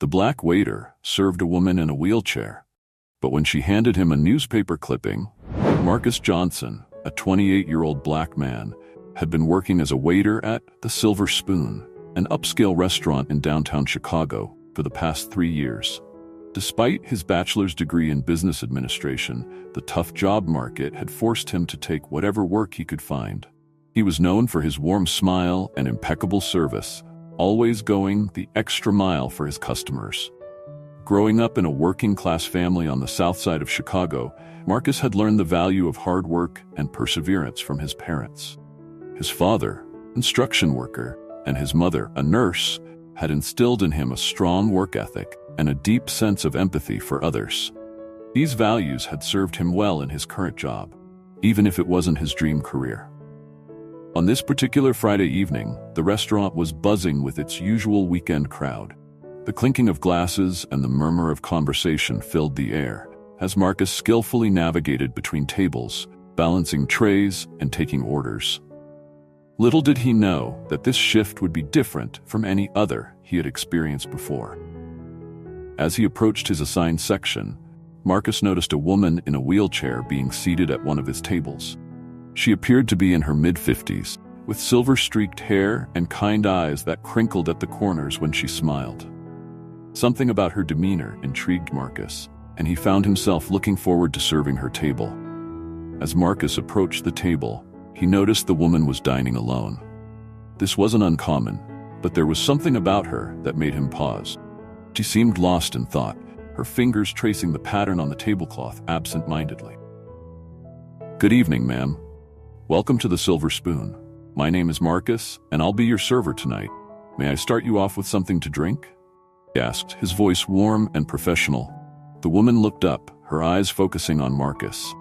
The black waiter served a woman in a wheelchair, but when she handed him a newspaper clipping, Marcus Johnson, a 28-year-old black man, had been working as a waiter at the Silver Spoon, an upscale restaurant in downtown Chicago, for the past 3 years. Despite his bachelor's degree in business administration, the tough job market had forced him to take whatever work he could find. He was known for his warm smile and impeccable service, always going the extra mile for his customers. Growing up in a working-class family on the south side of Chicago, Marcus had learned the value of hard work and perseverance from his parents. His father, construction worker, and his mother, a nurse, had instilled in him a strong work ethic and a deep sense of empathy for others. These values had served him well in his current job, even if it wasn't his dream career. On this particular Friday evening, the restaurant was buzzing with its usual weekend crowd. The clinking of glasses and the murmur of conversation filled the air as Marcus skillfully navigated between tables, balancing trays and taking orders. Little did he know that this shift would be different from any other he had experienced before. As he approached his assigned section, Marcus noticed a woman in a wheelchair being seated at one of his tables. She appeared to be in her mid-50s, with silver-streaked hair and kind eyes that crinkled at the corners when she smiled. Something about her demeanor intrigued Marcus, and he found himself looking forward to serving her table. As Marcus approached the table, he noticed the woman was dining alone. This wasn't uncommon, but there was something about her that made him pause. She seemed lost in thought, her fingers tracing the pattern on the tablecloth absent-mindedly. "Good evening, ma'am. Welcome to the Silver Spoon. My name is Marcus, and I'll be your server tonight. May I start you off with something to drink?" he asked, his voice warm and professional. The woman looked up, her eyes focusing on Marcus.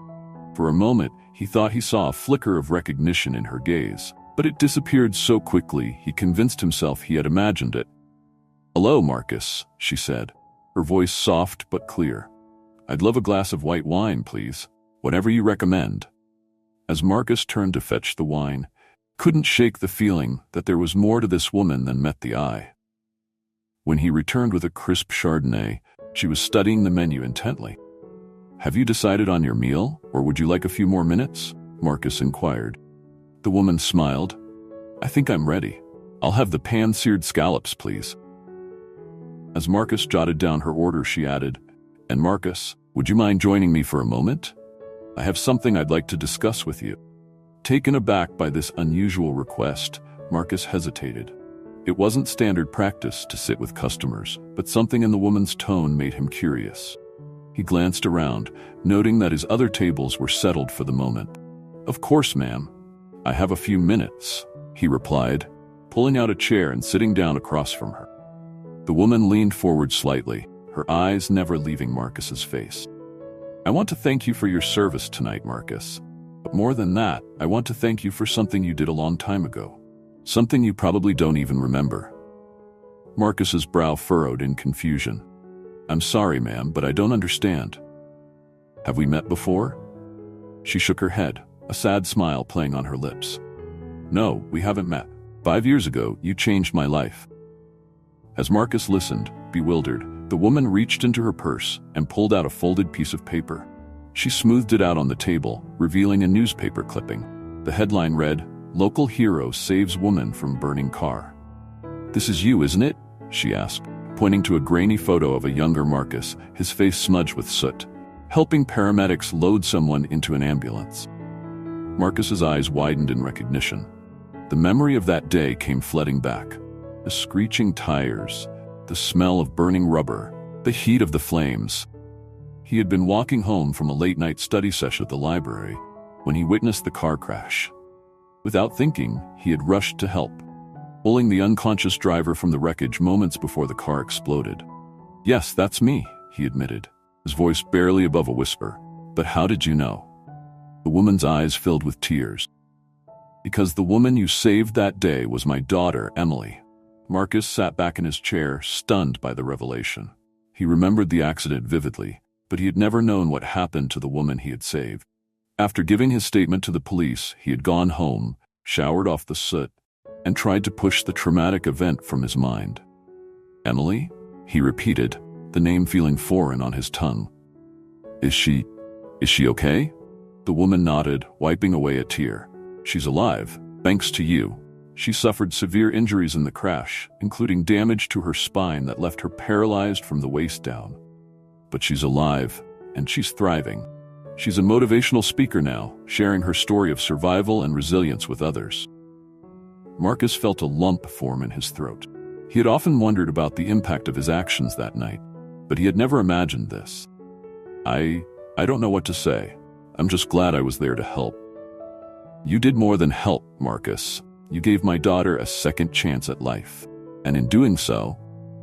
For a moment, he thought he saw a flicker of recognition in her gaze, but it disappeared so quickly he convinced himself he had imagined it. "Hello, Marcus," she said, her voice soft but clear. "I'd love a glass of white wine, please. Whatever you recommend." As Marcus turned to fetch the wine, couldn't shake the feeling that there was more to this woman than met the eye. When he returned with a crisp Chardonnay, she was studying the menu intently. "Have you decided on your meal, or would you like a few more minutes?" Marcus inquired. The woman smiled. "I think I'm ready. I'll have the pan-seared scallops, please." As Marcus jotted down her order, she added, "And Marcus, would you mind joining me for a moment? I have something I'd like to discuss with you." Taken aback by this unusual request, Marcus hesitated. It wasn't standard practice to sit with customers, but something in the woman's tone made him curious. He glanced around, noting that his other tables were settled for the moment. "Of course, ma'am. I have a few minutes," he replied, pulling out a chair and sitting down across from her. The woman leaned forward slightly, her eyes never leaving Marcus's face. "I want to thank you for your service tonight, Marcus. But more than that, I want to thank you for something you did a long time ago. Something you probably don't even remember." Marcus's brow furrowed in confusion. "I'm sorry, ma'am, but I don't understand. Have we met before?" She shook her head, a sad smile playing on her lips. "No, we haven't met. 5 years ago, you changed my life." As Marcus listened, bewildered, the woman reached into her purse and pulled out a folded piece of paper. She smoothed it out on the table, revealing a newspaper clipping. The headline read, "Local Hero Saves Woman from Burning Car." "This is you, isn't it?" she asked, pointing to a grainy photo of a younger Marcus, his face smudged with soot, helping paramedics load someone into an ambulance. Marcus's eyes widened in recognition. The memory of that day came flooding back. The screeching tires, the smell of burning rubber, the heat of the flames. He had been walking home from a late-night study session at the library when he witnessed the car crash. Without thinking, he had rushed to help, pulling the unconscious driver from the wreckage moments before the car exploded. "Yes, that's me," he admitted, his voice barely above a whisper. "But how did you know?" The woman's eyes filled with tears. "Because the woman you saved that day was my daughter, Emily." Marcus sat back in his chair, stunned by the revelation. He remembered the accident vividly, but he had never known what happened to the woman he had saved. After giving his statement to the police, he had gone home, showered off the soot, and tried to push the traumatic event from his mind. "Emily?" he repeated, the name feeling foreign on his tongue. Is she okay? The woman nodded, wiping away a tear. She's alive, thanks to you. She suffered severe injuries in the crash, including damage to her spine that left her paralyzed from the waist down. But she's alive, and she's thriving. She's a motivational speaker now, sharing her story of survival and resilience with others. Marcus felt a lump form in his throat. He had often wondered about the impact of his actions that night, but he had never imagined this. I don't know what to say. I'm just glad I was there to help. You did more than help, Marcus. You gave my daughter a second chance at life. And in doing so,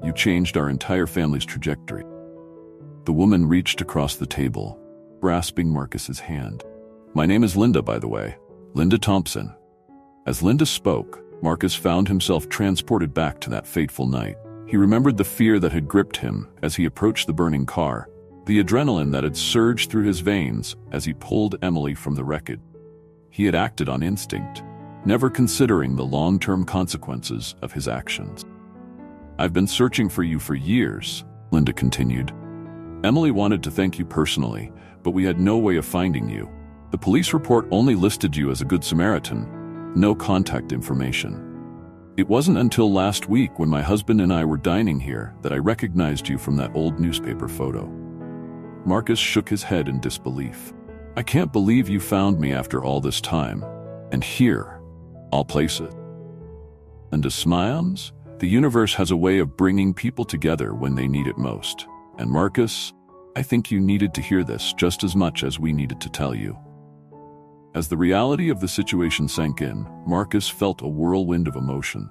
you changed our entire family's trajectory. The woman reached across the table, grasping Marcus's hand. My name is Linda, by the way. Linda Thompson. As Linda spoke, Marcus found himself transported back to that fateful night. He remembered the fear that had gripped him as he approached the burning car, the adrenaline that had surged through his veins as he pulled Emily from the wreckage. He had acted on instinct, never considering the long-term consequences of his actions. I've been searching for you for years, Linda continued. Emily wanted to thank you personally, but we had no way of finding you. The police report only listed you as a good Samaritan, no contact information. It wasn't until last week when my husband and I were dining here that I recognized you from that old newspaper photo. Marcus shook his head in disbelief. I can't believe you found me after all this time. And here, I'll place it. And sometimes, the universe has a way of bringing people together when they need it most. And Marcus, I think you needed to hear this just as much as we needed to tell you. As the reality of the situation sank in, Marcus felt a whirlwind of emotion.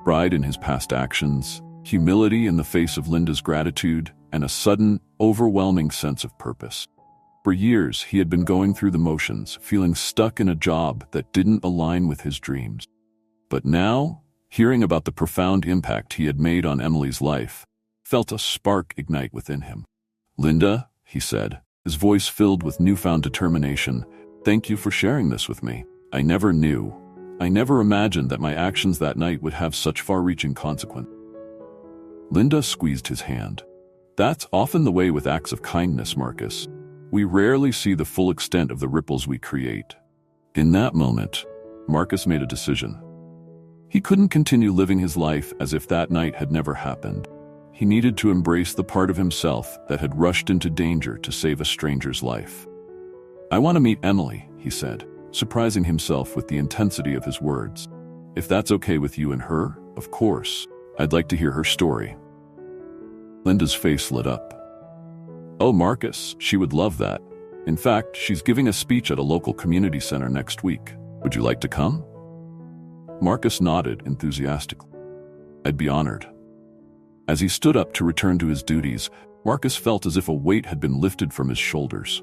Pride in his past actions, humility in the face of Linda's gratitude, and a sudden, overwhelming sense of purpose. For years, he had been going through the motions, feeling stuck in a job that didn't align with his dreams. But now, hearing about the profound impact he had made on Emily's life, felt a spark ignite within him. Linda, he said, his voice filled with newfound determination, thank you for sharing this with me. I never imagined that my actions that night would have such far-reaching consequences. Linda squeezed his hand. That's often the way with acts of kindness, Marcus. We rarely see the full extent of the ripples we create. In that moment, Marcus made a decision. He couldn't continue living his life as if that night had never happened. He needed to embrace the part of himself that had rushed into danger to save a stranger's life. I want to meet Emily, he said, surprising himself with the intensity of his words. If that's okay with you and her, of course, I'd like to hear her story. Linda's face lit up. Oh, Marcus, she would love that. In fact, she's giving a speech at a local community center next week. Would you like to come? Marcus nodded enthusiastically. I'd be honored. As he stood up to return to his duties, Marcus felt as if a weight had been lifted from his shoulders.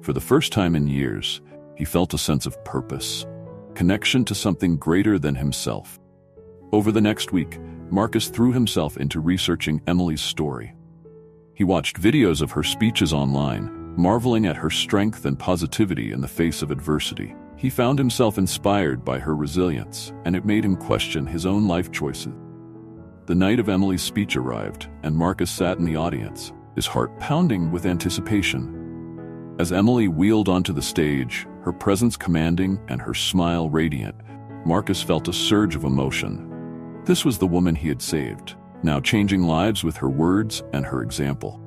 For the first time in years, he felt a sense of purpose, connection to something greater than himself. Over the next week, Marcus threw himself into researching Emily's story. He watched videos of her speeches online, marveling at her strength and positivity in the face of adversity. He found himself inspired by her resilience, and it made him question his own life choices. The night of Emily's speech arrived, and Marcus sat in the audience, his heart pounding with anticipation. As Emily wheeled onto the stage, her presence commanding and her smile radiant, Marcus felt a surge of emotion. This was the woman he had saved, now changing lives with her words and her example.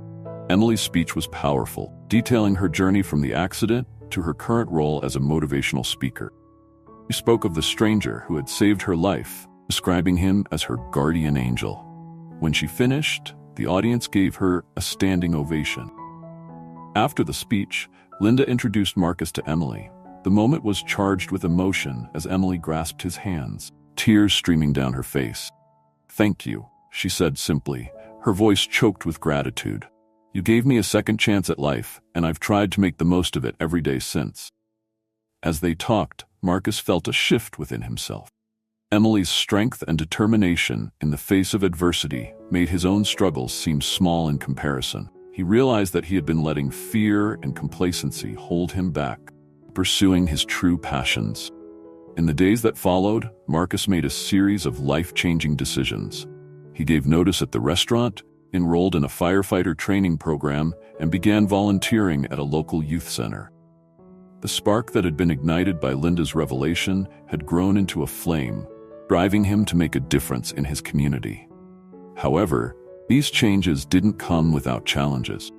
Emily's speech was powerful, detailing her journey from the accident to her current role as a motivational speaker. She spoke of the stranger who had saved her life, describing him as her guardian angel. When she finished, the audience gave her a standing ovation. After the speech, Linda introduced Marcus to Emily. The moment was charged with emotion as Emily grasped his hands, tears streaming down her face. "Thank you," she said simply, her voice choked with gratitude. "You gave me a second chance at life, and I've tried to make the most of it every day since." As they talked, Marcus felt a shift within himself. Emily's strength and determination in the face of adversity made his own struggles seem small in comparison. He realized that he had been letting fear and complacency hold him back, pursuing his true passions. In the days that followed, Marcus made a series of life-changing decisions. He gave notice at the restaurant, enrolled in a firefighter training program, and began volunteering at a local youth center. The spark that had been ignited by Linda's revelation had grown into a flame, driving him to make a difference in his community. However, these changes didn't come without challenges.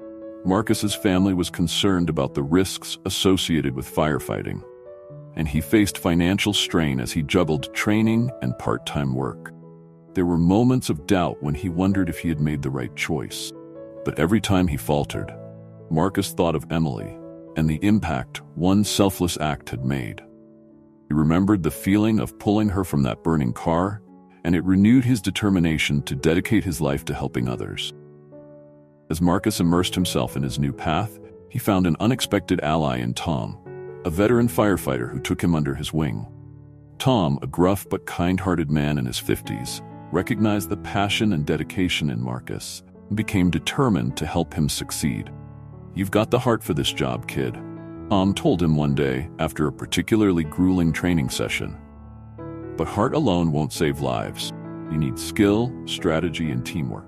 Marcus's family was concerned about the risks associated with firefighting, and he faced financial strain as he juggled training and part-time work. There were moments of doubt when he wondered if he had made the right choice. But every time he faltered, Marcus thought of Emily and the impact one selfless act had made. He remembered the feeling of pulling her from that burning car, and it renewed his determination to dedicate his life to helping others. As Marcus immersed himself in his new path, he found an unexpected ally in Tom, a veteran firefighter who took him under his wing. Tom, a gruff but kind-hearted man in his 50s, recognized the passion and dedication in Marcus and became determined to help him succeed. "You've got the heart for this job, kid," Tom told him one day after a particularly grueling training session. "But heart alone won't save lives. You need skill, strategy, and teamwork."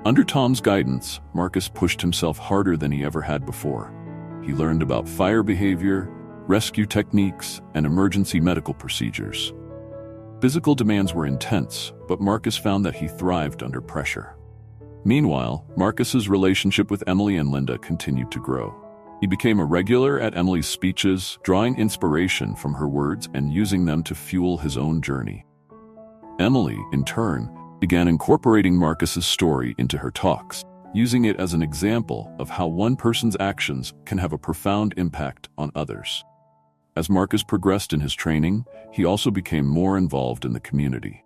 Under Tom's guidance, Marcus pushed himself harder than he ever had before. He learned about fire behavior, rescue techniques, and emergency medical procedures. Physical demands were intense, but Marcus found that he thrived under pressure. Meanwhile, Marcus's relationship with Emily and Linda continued to grow. He became a regular at Emily's speeches, drawing inspiration from her words and using them to fuel his own journey. Emily, in turn, began incorporating Marcus's story into her talks, using it as an example of how one person's actions can have a profound impact on others. As Marcus progressed in his training, he also became more involved in the community.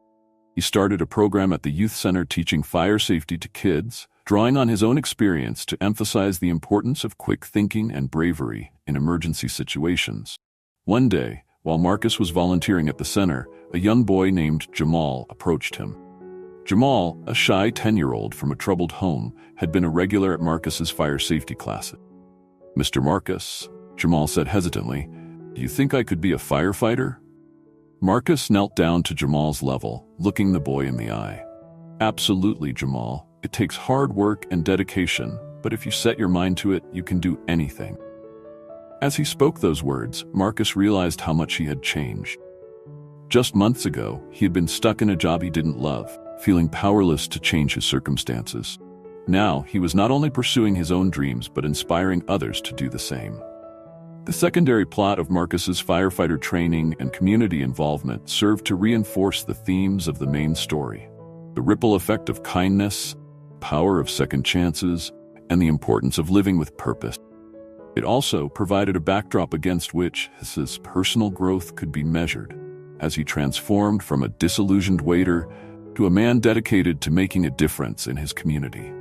He started a program at the youth center teaching fire safety to kids, drawing on his own experience to emphasize the importance of quick thinking and bravery in emergency situations. One day, while Marcus was volunteering at the center, a young boy named Jamal approached him. Jamal, a shy 10-year-old from a troubled home, had been a regular at Marcus's fire safety classes. "Mr. Marcus," Jamal said hesitantly, "do you think I could be a firefighter?" Marcus knelt down to Jamal's level, looking the boy in the eye. "Absolutely, Jamal. It takes hard work and dedication, but if you set your mind to it, you can do anything." As he spoke those words, Marcus realized how much he had changed. Just months ago, he had been stuck in a job he didn't love, feeling powerless to change his circumstances. Now, he was not only pursuing his own dreams but inspiring others to do the same. The secondary plot of Marcus's firefighter training and community involvement served to reinforce the themes of the main story: the ripple effect of kindness, power of second chances, and the importance of living with purpose. It also provided a backdrop against which his personal growth could be measured, as he transformed from a disillusioned waiter to a man dedicated to making a difference in his community.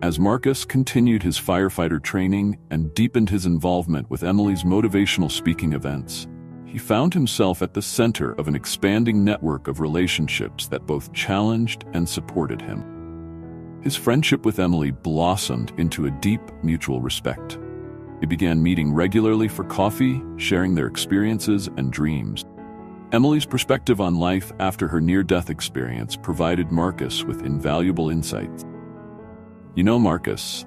As Marcus continued his firefighter training and deepened his involvement with Emily's motivational speaking events, he found himself at the center of an expanding network of relationships that both challenged and supported him. His friendship with Emily blossomed into a deep mutual respect. They began meeting regularly for coffee, sharing their experiences and dreams. Emily's perspective on life after her near-death experience provided Marcus with invaluable insights. "You know, Marcus,"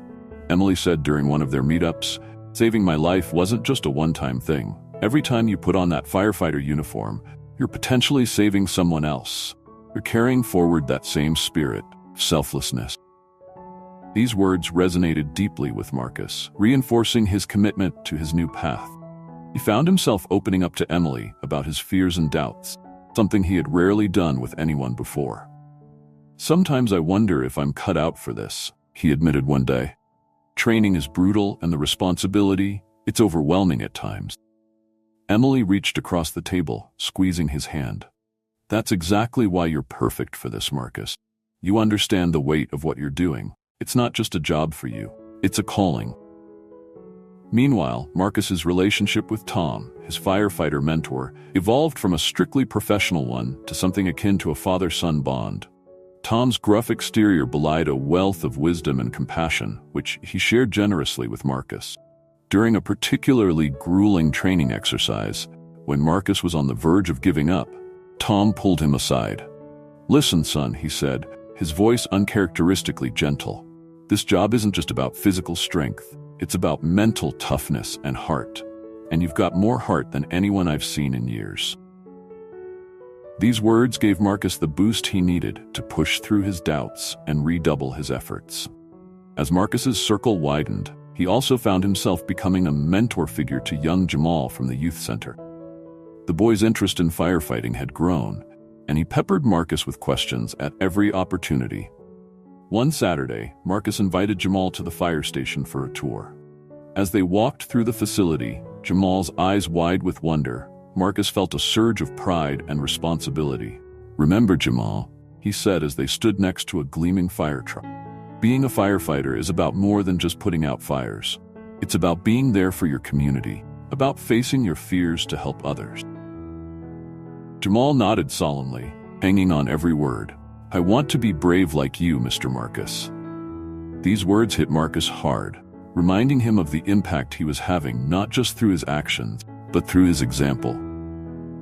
Emily said during one of their meetups, "saving my life wasn't just a one-time thing. Every time you put on that firefighter uniform, you're potentially saving someone else. You're carrying forward that same spirit, selflessness." These words resonated deeply with Marcus, reinforcing his commitment to his new path. He found himself opening up to Emily about his fears and doubts, something he had rarely done with anyone before. "Sometimes I wonder if I'm cut out for this," he admitted one day. "Training is brutal, and the responsibility, it's overwhelming at times." Emily reached across the table, squeezing his hand. "That's exactly why you're perfect for this, Marcus. You understand the weight of what you're doing. It's not just a job for you, it's a calling." Meanwhile, Marcus's relationship with Tom, his firefighter mentor, evolved from a strictly professional one to something akin to a father-son bond. Tom's gruff exterior belied a wealth of wisdom and compassion, which he shared generously with Marcus. During a particularly grueling training exercise, when Marcus was on the verge of giving up, Tom pulled him aside. "Listen, son," he said, his voice uncharacteristically gentle. "This job isn't just about physical strength, it's about mental toughness and heart. And you've got more heart than anyone I've seen in years." These words gave Marcus the boost he needed to push through his doubts and redouble his efforts. As Marcus's circle widened, he also found himself becoming a mentor figure to young Jamal from the youth center. The boy's interest in firefighting had grown, and he peppered Marcus with questions at every opportunity. One Saturday, Marcus invited Jamal to the fire station for a tour. As they walked through the facility, Jamal's eyes wide with wonder, Marcus felt a surge of pride and responsibility. "Remember, Jamal," he said as they stood next to a gleaming fire truck, "being a firefighter is about more than just putting out fires. It's about being there for your community, about facing your fears to help others." Jamal nodded solemnly, hanging on every word. "I want to be brave like you, Mr. Marcus." These words hit Marcus hard, reminding him of the impact he was having not just through his actions, but through his example.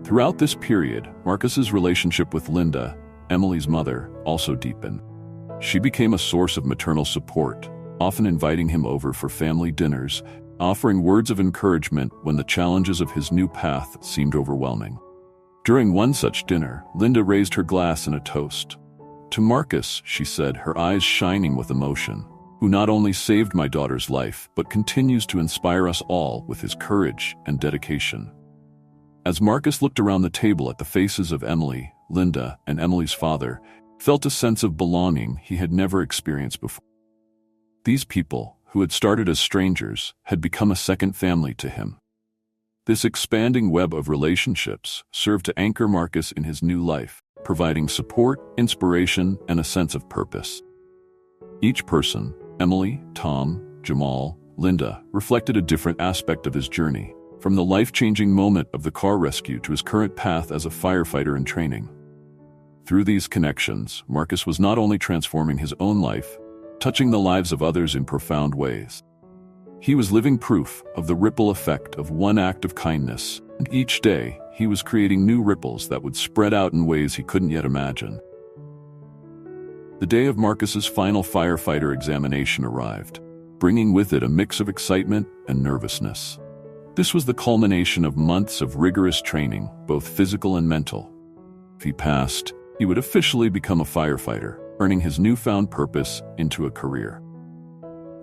Throughout this period, Marcus's relationship with Linda, Emily's mother, also deepened. She became a source of maternal support, often inviting him over for family dinners, offering words of encouragement when the challenges of his new path seemed overwhelming. During one such dinner, Linda raised her glass in a toast. "To Marcus," she said, her eyes shining with emotion, "who not only saved my daughter's life, but continues to inspire us all with his courage and dedication." As Marcus looked around the table at the faces of Emily, Linda, and Emily's father, he felt a sense of belonging he had never experienced before. These people, who had started as strangers, had become a second family to him. This expanding web of relationships served to anchor Marcus in his new life, providing support, inspiration, and a sense of purpose. Each person, Emily, Tom, Jamal, Linda, reflected a different aspect of his journey, from the life-changing moment of the car rescue to his current path as a firefighter in training. Through these connections, Marcus was not only transforming his own life, touching the lives of others in profound ways. He was living proof of the ripple effect of one act of kindness, and each day he was creating new ripples that would spread out in ways he couldn't yet imagine. The day of Marcus's final firefighter examination arrived, bringing with it a mix of excitement and nervousness. This was the culmination of months of rigorous training, both physical and mental. If he passed, he would officially become a firefighter, earning his newfound purpose into a career.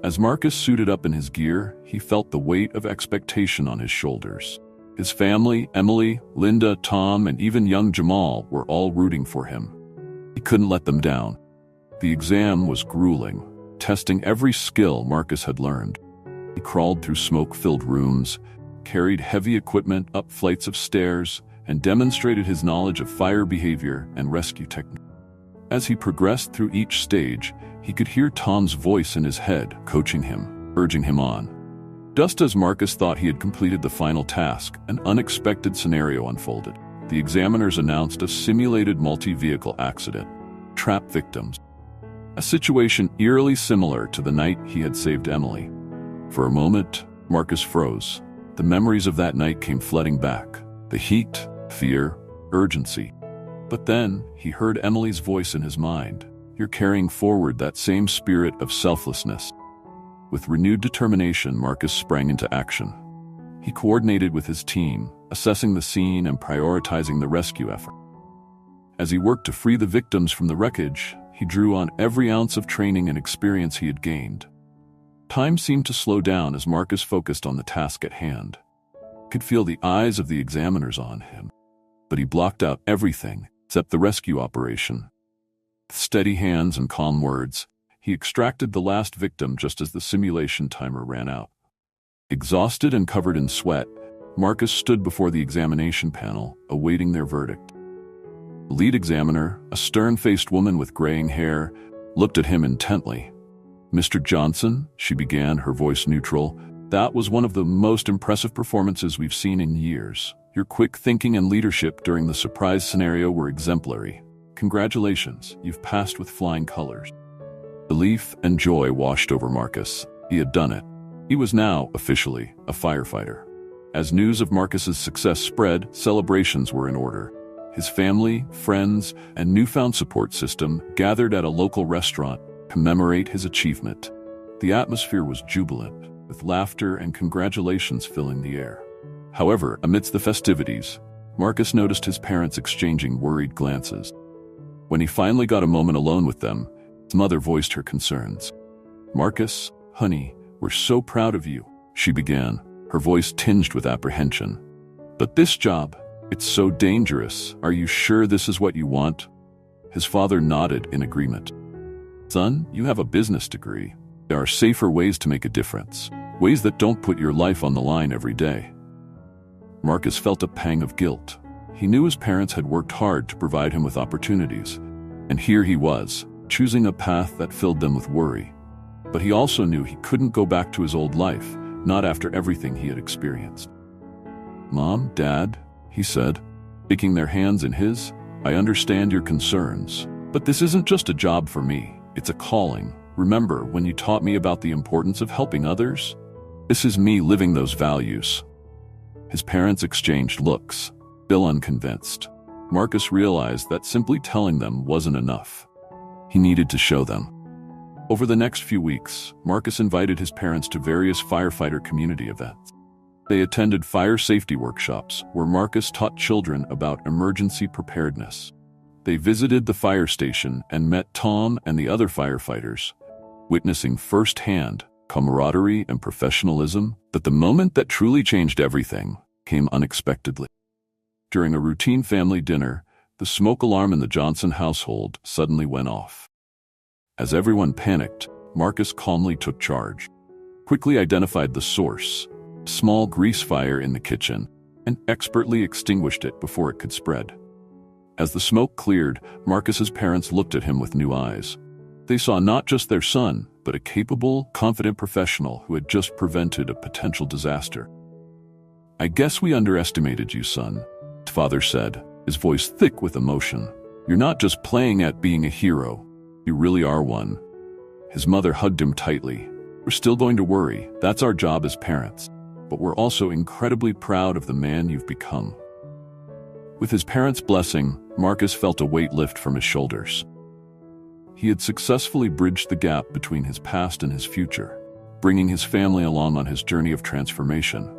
As Marcus suited up in his gear, he felt the weight of expectation on his shoulders. His family, Emily, Linda, Tom, and even young Jamal, were all rooting for him. He couldn't let them down. The exam was grueling, testing every skill Marcus had learned. He crawled through smoke-filled rooms, carried heavy equipment up flights of stairs, and demonstrated his knowledge of fire behavior and rescue technique. As he progressed through each stage, he could hear Tom's voice in his head, coaching him, urging him on. Just as Marcus thought he had completed the final task, an unexpected scenario unfolded. The examiners announced a simulated multi-vehicle accident, trapped victims. A situation eerily similar to the night he had saved Emily. For a moment, Marcus froze. The memories of that night came flooding back. The heat, fear, urgency. But then, he heard Emily's voice in his mind. "You're carrying forward that same spirit of selflessness." With renewed determination, Marcus sprang into action. He coordinated with his team, assessing the scene and prioritizing the rescue effort. As he worked to free the victims from the wreckage, he drew on every ounce of training and experience he had gained. Time seemed to slow down as Marcus focused on the task at hand. He could feel the eyes of the examiners on him, but he blocked out everything except the rescue operation. With steady hands and calm words, he extracted the last victim just as the simulation timer ran out. Exhausted and covered in sweat, Marcus stood before the examination panel, awaiting their verdict. The lead examiner, a stern-faced woman with graying hair, looked at him intently. "Mr. Johnson," she began, her voice neutral, "that was one of the most impressive performances we've seen in years. Your quick thinking and leadership during the surprise scenario were exemplary. Congratulations, you've passed with flying colors." Relief and joy washed over Marcus. He had done it. He was now, officially, a firefighter. As news of Marcus's success spread, celebrations were in order. His family, friends, and newfound support system gathered at a local restaurant to commemorate his achievement. The atmosphere was jubilant, with laughter and congratulations filling the air. However, amidst the festivities, Marcus noticed his parents exchanging worried glances. When he finally got a moment alone with them, his mother voiced her concerns. "Marcus, honey, we're so proud of you," she began, her voice tinged with apprehension. "But this job, it's so dangerous. Are you sure this is what you want?" His father nodded in agreement. "Son, you have a business degree. There are safer ways to make a difference, ways that don't put your life on the line every day." Marcus felt a pang of guilt. He knew his parents had worked hard to provide him with opportunities, and here he was, choosing a path that filled them with worry. But he also knew he couldn't go back to his old life, not after everything he had experienced. "Mom, Dad," he said, taking their hands in his, "I understand your concerns, but this isn't just a job for me, it's a calling. Remember when you taught me about the importance of helping others? This is me living those values." His parents exchanged looks, still unconvinced. Marcus realized that simply telling them wasn't enough. He needed to show them. Over the next few weeks, Marcus invited his parents to various firefighter community events. They attended fire safety workshops where Marcus taught children about emergency preparedness. They visited the fire station and met Tom and the other firefighters, witnessing firsthand camaraderie and professionalism. But the moment that truly changed everything came unexpectedly. During a routine family dinner, the smoke alarm in the Johnson household suddenly went off. As everyone panicked, Marcus calmly took charge, quickly identified the source, a small grease fire in the kitchen, and expertly extinguished it before it could spread. As the smoke cleared, Marcus's parents looked at him with new eyes. They saw not just their son, but a capable, confident professional who had just prevented a potential disaster. "I guess we underestimated you, son," his father said, his voice thick with emotion. "You're not just playing at being a hero. You really are one." His mother hugged him tightly. "We're still going to worry. That's our job as parents. But we're also incredibly proud of the man you've become." With his parents' blessing, Marcus felt a weight lift from his shoulders. He had successfully bridged the gap between his past and his future, bringing his family along on his journey of transformation.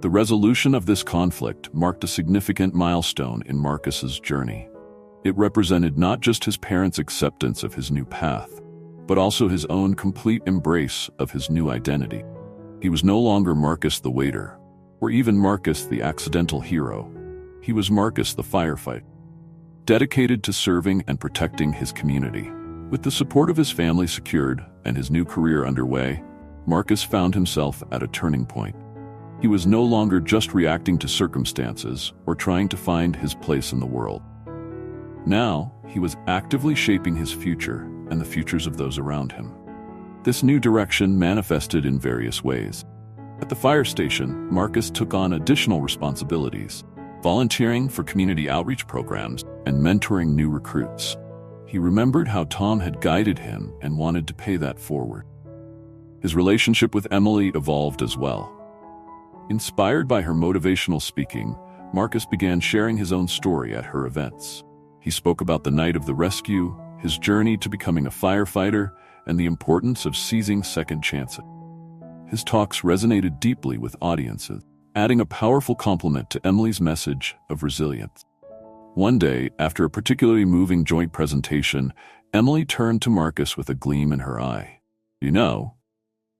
The resolution of this conflict marked a significant milestone in Marcus's journey. It represented not just his parents' acceptance of his new path, but also his own complete embrace of his new identity. He was no longer Marcus the waiter, or even Marcus the accidental hero. He was Marcus the firefighter, dedicated to serving and protecting his community. With the support of his family secured and his new career underway, Marcus found himself at a turning point. He was no longer just reacting to circumstances or trying to find his place in the world. Now, he was actively shaping his future and the futures of those around him. This new direction manifested in various ways. At the fire station, Marcus took on additional responsibilities, volunteering for community outreach programs and mentoring new recruits. He remembered how Tom had guided him and wanted to pay that forward. His relationship with Emily evolved as well. Inspired by her motivational speaking, Marcus began sharing his own story at her events. He spoke about the night of the rescue, his journey to becoming a firefighter, and the importance of seizing second chances. His talks resonated deeply with audiences, adding a powerful complement to Emily's message of resilience. One day, after a particularly moving joint presentation, Emily turned to Marcus with a gleam in her eye. "You know,"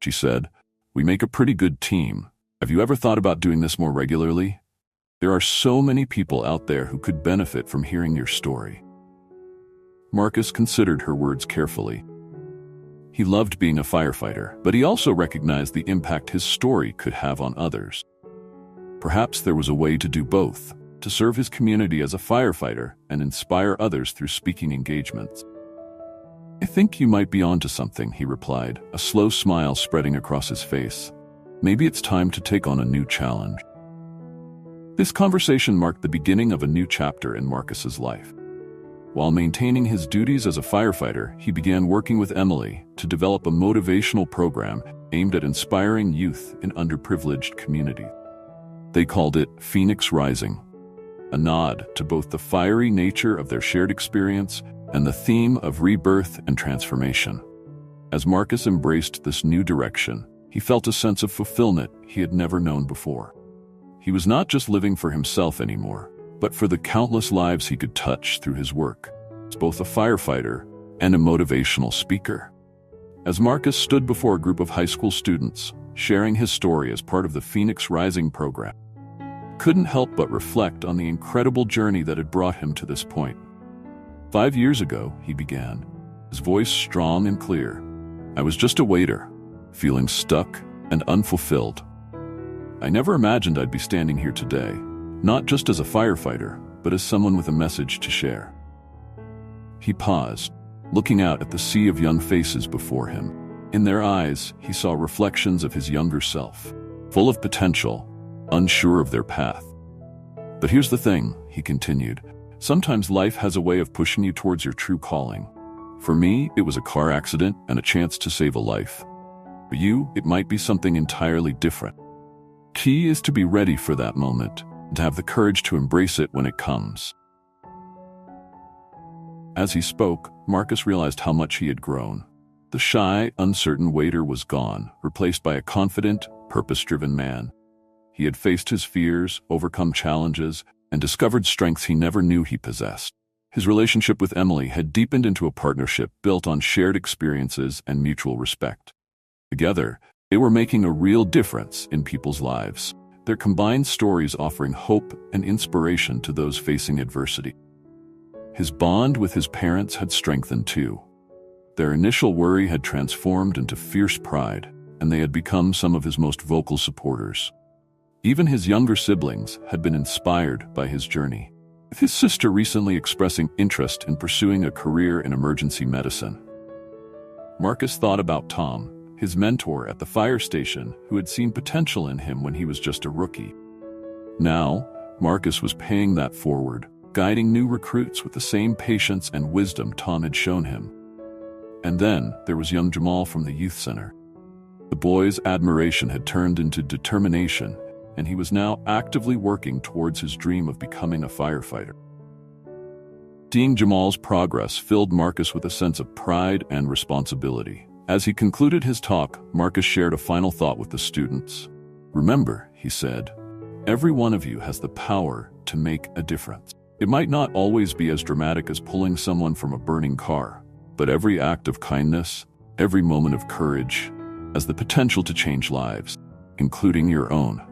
she said, "we make a pretty good team. Have you ever thought about doing this more regularly? There are so many people out there who could benefit from hearing your story." Marcus considered her words carefully. He loved being a firefighter, but he also recognized the impact his story could have on others. Perhaps there was a way to do both, to serve his community as a firefighter and inspire others through speaking engagements. "I think you might be onto something," he replied, a slow smile spreading across his face. "Maybe it's time to take on a new challenge." This conversation marked the beginning of a new chapter in Marcus's life. While maintaining his duties as a firefighter, he began working with Emily to develop a motivational program aimed at inspiring youth in underprivileged communities. They called it Phoenix Rising. a nod to both the fiery nature of their shared experience and the theme of rebirth and transformation. As Marcus embraced this new direction, he felt a sense of fulfillment he had never known before. He was not just living for himself anymore, but for the countless lives he could touch through his work as both a firefighter and a motivational speaker. As Marcus stood before a group of high school students, sharing his story as part of the Phoenix Rising program, couldn't help but reflect on the incredible journey that had brought him to this point. 5 years ago, he began, his voice strong and clear. I was just a waiter, feeling stuck and unfulfilled. I never imagined I'd be standing here today, not just as a firefighter, but as someone with a message to share. He paused, looking out at the sea of young faces before him. In their eyes, he saw reflections of his younger self, full of potential, unsure of their path. But here's the thing, he continued. Sometimes life has a way of pushing you towards your true calling. For me, it was a car accident and a chance to save a life. For you, it might be something entirely different. Key is to be ready for that moment and to have the courage to embrace it when it comes. As he spoke, Marcus realized how much he had grown. The shy, uncertain waiter was gone, replaced by a confident, purpose-driven man. He had faced his fears, overcome challenges, and discovered strengths he never knew he possessed. His relationship with Emily had deepened into a partnership built on shared experiences and mutual respect. Together, they were making a real difference in people's lives, their combined stories offering hope and inspiration to those facing adversity. His bond with his parents had strengthened too. Their initial worry had transformed into fierce pride, and they had become some of his most vocal supporters. Even his younger siblings had been inspired by his journey, with his sister recently expressing interest in pursuing a career in emergency medicine. Marcus thought about Tom, his mentor at the fire station, who had seen potential in him when he was just a rookie. Now, Marcus was paying that forward, guiding new recruits with the same patience and wisdom Tom had shown him. And then there was young Jamal from the youth center. The boy's admiration had turned into determination, and he was now actively working towards his dream of becoming a firefighter. Seeing Jamal's progress filled Marcus with a sense of pride and responsibility. As he concluded his talk, Marcus shared a final thought with the students. Remember, he said, every one of you has the power to make a difference. It might not always be as dramatic as pulling someone from a burning car, but every act of kindness, every moment of courage, has the potential to change lives, including your own.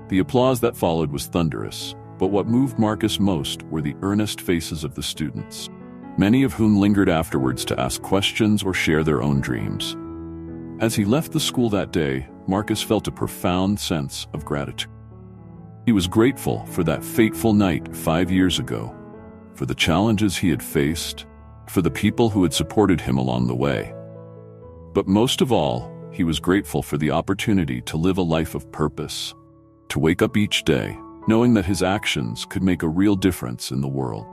The applause that followed was thunderous, but what moved Marcus most were the earnest faces of the students, many of whom lingered afterwards to ask questions or share their own dreams. As he left the school that day, Marcus felt a profound sense of gratitude. He was grateful for that fateful night 5 years ago, for the challenges he had faced, for the people who had supported him along the way. But most of all, he was grateful for the opportunity to live a life of purpose, to wake up each day, knowing that his actions could make a real difference in the world.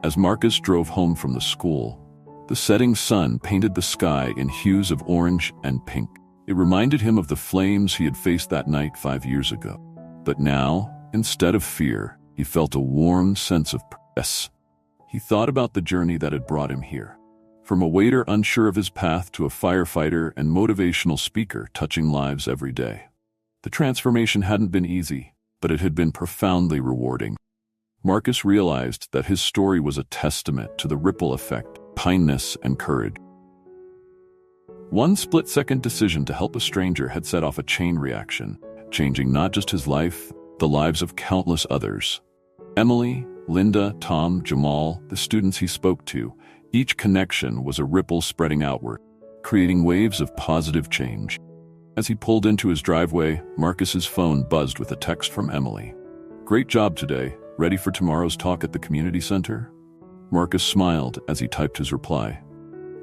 As Marcus drove home from the school, the setting sun painted the sky in hues of orange and pink. It reminded him of the flames he had faced that night 5 years ago. But now, instead of fear, he felt a warm sense of purpose. He thought about the journey that had brought him here. From a waiter unsure of his path to a firefighter and motivational speaker touching lives every day. The transformation hadn't been easy, but it had been profoundly rewarding. Marcus realized that his story was a testament to the ripple effect, kindness, and courage. One split-second decision to help a stranger had set off a chain reaction, changing not just his life, the lives of countless others. Emily, Linda, Tom, Jamal, the students he spoke to, each connection was a ripple spreading outward, creating waves of positive change. As he pulled into his driveway, Marcus's phone buzzed with a text from Emily. "Great job today. Ready for tomorrow's talk at the community center?" Marcus smiled as he typed his reply.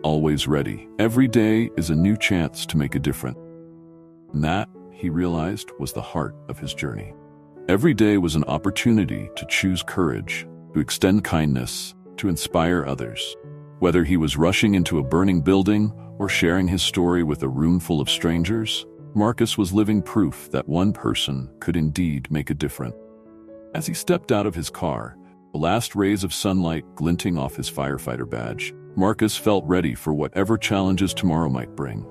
"Always ready. Every day is a new chance to make a difference." And that, he realized, was the heart of his journey. Every day was an opportunity to choose courage, to extend kindness, to inspire others. Whether he was rushing into a burning building or sharing his story with a room full of strangers, Marcus was living proof that one person could indeed make a difference. As he stepped out of his car, the last rays of sunlight glinting off his firefighter badge, Marcus felt ready for whatever challenges tomorrow might bring.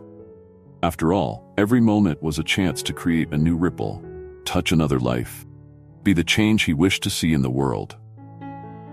After all, every moment was a chance to create a new ripple, touch another life, be the change he wished to see in the world.